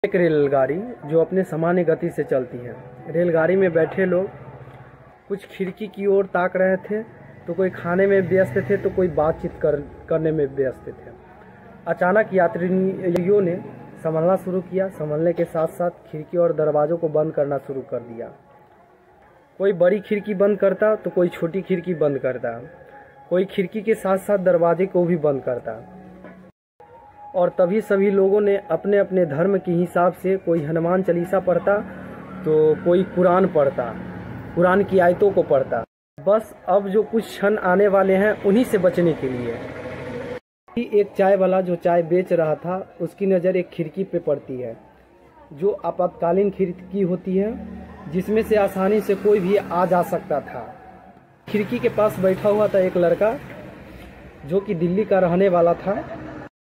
एक रेलगाड़ी जो अपने सामान्य गति से चलती है। रेलगाड़ी में बैठे लोग कुछ खिड़की की ओर ताक रहे थे, तो कोई खाने में व्यस्त थे तो कोई बातचीत करने में व्यस्त थे। अचानक यात्रियों ने संभलना शुरू किया। संभलने के साथ साथ खिड़की और दरवाज़ों को बंद करना शुरू कर दिया। कोई बड़ी खिड़की बंद करता तो कोई छोटी खिड़की बंद करता, कोई खिड़की के साथ साथ दरवाजे को भी बंद करता। और तभी सभी लोगों ने अपने अपने धर्म के हिसाब से कोई हनुमान चालीसा पढ़ता तो कोई कुरान पढ़ता, कुरान की आयतों को पढ़ता। बस अब जो कुछ क्षण आने वाले हैं उन्हीं से बचने के लिए। एक चाय वाला जो चाय बेच रहा था, उसकी नज़र एक खिड़की पे पड़ती है जो आपातकालीन खिड़की होती है, जिसमें से आसानी से कोई भी आ जा सकता था। खिड़की के पास बैठा हुआ था एक लड़का जो कि दिल्ली का रहने वाला था।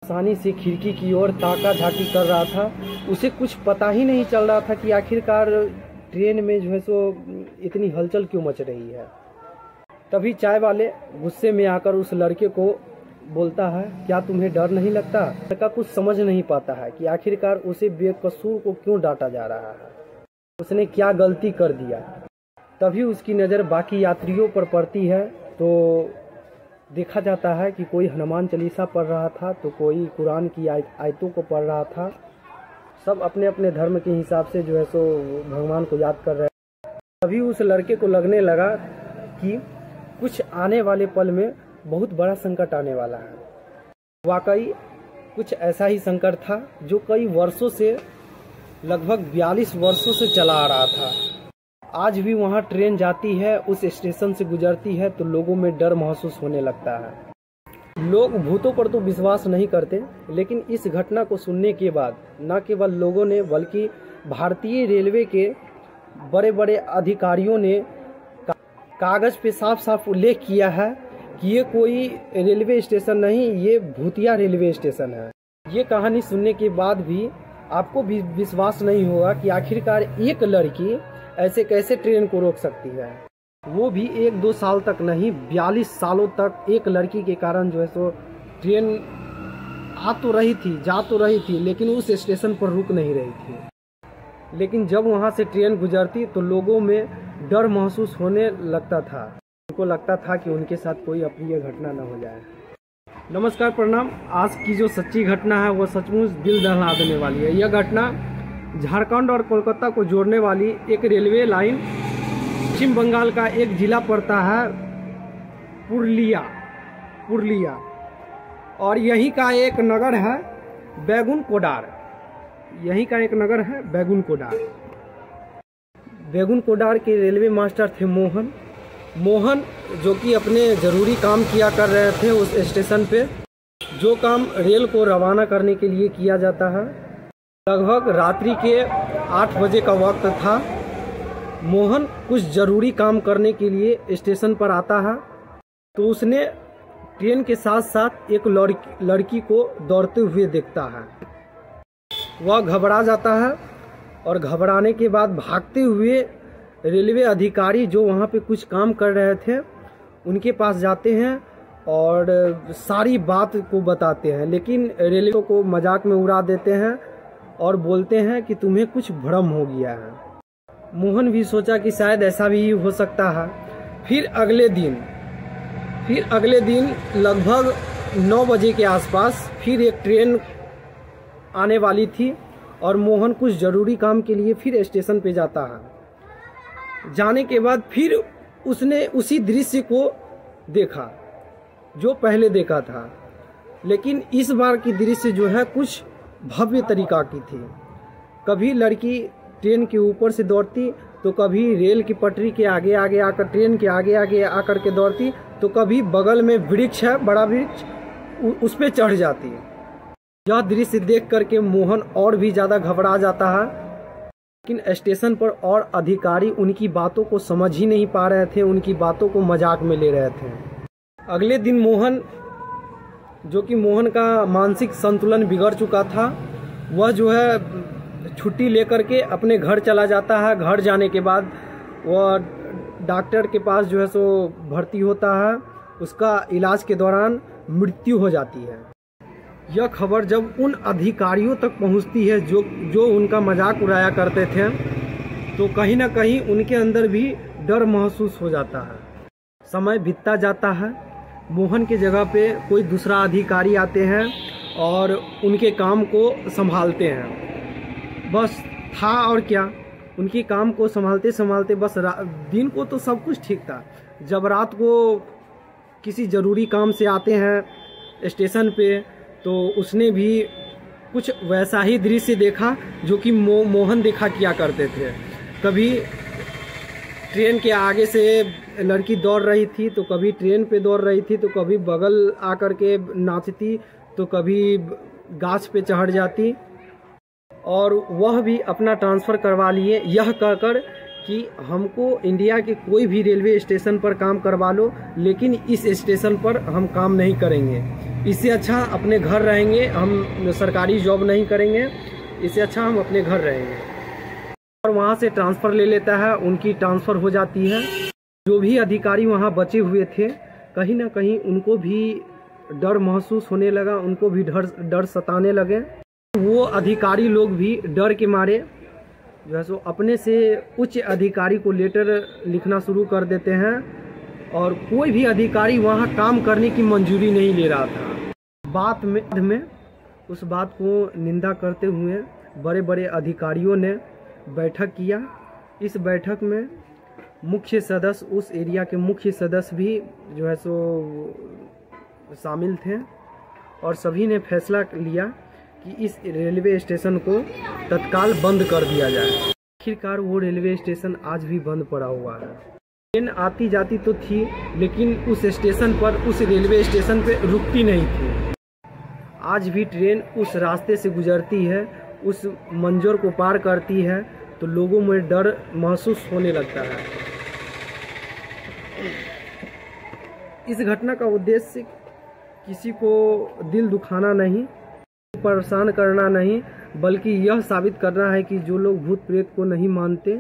आसानी से खिड़की की ओर ताका झाकी कर रहा था। उसे कुछ पता ही नहीं चल रहा था कि आखिरकार ट्रेन में जो है सो इतनी हलचल क्यों मच रही है। तभी चाय वाले गुस्से में आकर उस लड़के को बोलता है, क्या तुम्हें डर नहीं लगता? लड़का कुछ समझ नहीं पाता है कि आखिरकार उसे बेकसूर को क्यों डांटा जा रहा है, उसने क्या गलती कर दिया। तभी उसकी नज़र बाकी यात्रियों पर पड़ती है तो देखा जाता है कि कोई हनुमान चालीसा पढ़ रहा था तो कोई कुरान की आयतों को पढ़ रहा था। सब अपने अपने धर्म के हिसाब से जो है सो भगवान को याद कर रहे हैं। तभी उस लड़के को लगने लगा कि कुछ आने वाले पल में बहुत बड़ा संकट आने वाला है। वाकई कुछ ऐसा ही संकट था जो कई वर्षों से, लगभग 42 वर्षों से चला आ रहा था। आज भी वहाँ ट्रेन जाती है, उस स्टेशन से गुजरती है तो लोगों में डर महसूस होने लगता है। लोग भूतों पर तो विश्वास नहीं करते, लेकिन इस घटना को सुनने के बाद न केवल लोगों ने बल्कि भारतीय रेलवे के बड़े बड़े अधिकारियों ने कागज पे साफ साफ उल्लेख किया है कि ये कोई रेलवे स्टेशन नहीं, ये भूतिया रेलवे स्टेशन है। ये कहानी सुनने के बाद भी आपको भी विश्वास नहीं होगा कि आखिरकार एक लड़की ऐसे कैसे ट्रेन को रोक सकती है, वो भी 1-2 साल तक नहीं, 42 सालों तक एक लड़की के कारण जो है सो ट्रेन आ तो रही थी, जा तो रही थी, लेकिन उस स्टेशन पर रुक नहीं रही थी। लेकिन जब वहाँ से ट्रेन गुजरती तो लोगों में डर महसूस होने लगता था। उनको लगता था कि उनके साथ कोई अप्रिय घटना न हो जाए। नमस्कार, प्रणाम। आज की जो सच्ची घटना है वो सचमुच दिल दहला देने वाली है। यह घटना झारखंड और कोलकाता को जोड़ने वाली एक रेलवे लाइन, पश्चिम बंगाल का एक जिला पड़ता है पुरुलिया, और यहीं का एक नगर है बैकुंठपुर। यहीं का एक नगर है बैकुंठपुर के रेलवे मास्टर थे मोहन, जो कि अपने ज़रूरी काम किया कर रहे थे उस स्टेशन पे, जो काम रेल को रवाना करने के लिए किया जाता है। लगभग रात्रि के 8 बजे का वक्त था। मोहन कुछ ज़रूरी काम करने के लिए स्टेशन पर आता है तो उसने ट्रेन के साथ साथ एक लड़की को दौड़ते हुए देखता है। वह घबरा जाता है और घबराने के बाद भागते हुए रेलवे अधिकारी जो वहाँ पे कुछ काम कर रहे थे उनके पास जाते हैं और सारी बात को बताते हैं, लेकिन रेलवे को मजाक में उड़ा देते हैं और बोलते हैं कि तुम्हें कुछ भ्रम हो गया है। मोहन भी सोचा कि शायद ऐसा भी हो सकता है। फिर अगले दिन लगभग 9 बजे के आसपास फिर एक ट्रेन आने वाली थी और मोहन कुछ ज़रूरी काम के लिए फिर स्टेशन पे जाता है। जाने के बाद फिर उसने उसी दृश्य को देखा जो पहले देखा था, लेकिन इस बार की दृश्य जो है कुछ भव्य तरीका की थी। कभी लड़की ट्रेन के ऊपर से दौड़ती तो कभी रेल की पटरी के आगे आगे आकर, ट्रेन के आगे आगे आकर के दौड़ती, तो कभी बगल में वृक्ष है, बड़ा वृक्ष, उस पर चढ़ जाती। यह दृश्य देख करके मोहन और भी ज़्यादा घबरा जाता है, लेकिन स्टेशन पर और अधिकारी उनकी बातों को समझ ही नहीं पा रहे थे, उनकी बातों को मजाक में ले रहे थे। अगले दिन मोहन का मानसिक संतुलन बिगड़ चुका था, वह जो है छुट्टी लेकर के अपने घर चला जाता है। घर जाने के बाद वह डॉक्टर के पास जो है सो भर्ती होता है। उसका इलाज के दौरान मृत्यु हो जाती है। यह खबर जब उन अधिकारियों तक पहुंचती है जो उनका मजाक उड़ाया करते थे, तो कहीं ना कहीं उनके अंदर भी डर महसूस हो जाता है। समय बीतता जाता है, मोहन के जगह पे कोई दूसरा अधिकारी आते हैं और उनके काम को संभालते हैं। बस था और क्या, उनकी काम को संभालते संभालते बस दिन को तो सब कुछ ठीक था, जब रात को किसी ज़रूरी काम से आते हैं स्टेशन पे, तो उसने भी कुछ वैसा ही दृश्य देखा जो कि मोहन देखा किया करते थे। कभी ट्रेन के आगे से लड़की दौड़ रही थी, तो कभी ट्रेन पे दौड़ रही थी, तो कभी बगल आकर के नाचती, तो कभी गाछ पे चढ़ जाती, और वह भी अपना ट्रांसफ़र करवा लिए यह कहकर कि हमको इंडिया के कोई भी रेलवे स्टेशन पर काम करवा लो, लेकिन इस स्टेशन पर हम काम नहीं करेंगे। इससे अच्छा अपने घर रहेंगे, हम सरकारी जॉब नहीं करेंगे, इससे अच्छा हम अपने घर रहेंगे। और वहाँ से ट्रांसफ़र ले लेता है, उनकी ट्रांसफ़र हो जाती है। जो भी अधिकारी वहाँ बचे हुए थे, कहीं ना कहीं उनको भी डर महसूस होने लगा, उनको भी डर सताने लगे। वो अधिकारी लोग भी डर के मारे जो है सो अपने से उच्च अधिकारी को लेटर लिखना शुरू कर देते हैं, और कोई भी अधिकारी वहाँ काम करने की मंजूरी नहीं ले रहा था। बात में उस बात को निंदा करते हुए बड़े बड़े अधिकारियों ने बैठक किया। इस बैठक में मुख्य सदस्य, उस एरिया के मुख्य सदस्य भी जो है सो शामिल थे, और सभी ने फैसला लिया कि इस रेलवे स्टेशन को तत्काल बंद कर दिया जाए। आखिरकार वो रेलवे स्टेशन आज भी बंद पड़ा हुआ है। ट्रेन आती जाती तो थी, लेकिन उस स्टेशन पर, उस रेलवे स्टेशन पे रुकती नहीं थी। आज भी ट्रेन उस रास्ते से गुजरती है, उस मंजर को पार करती है, तो लोगों में डर महसूस होने लगता है। इस घटना का उद्देश्य किसी को दिल दुखाना नहीं, परेशान करना नहीं, बल्कि यह साबित करना है कि जो लोग भूत प्रेत को नहीं मानते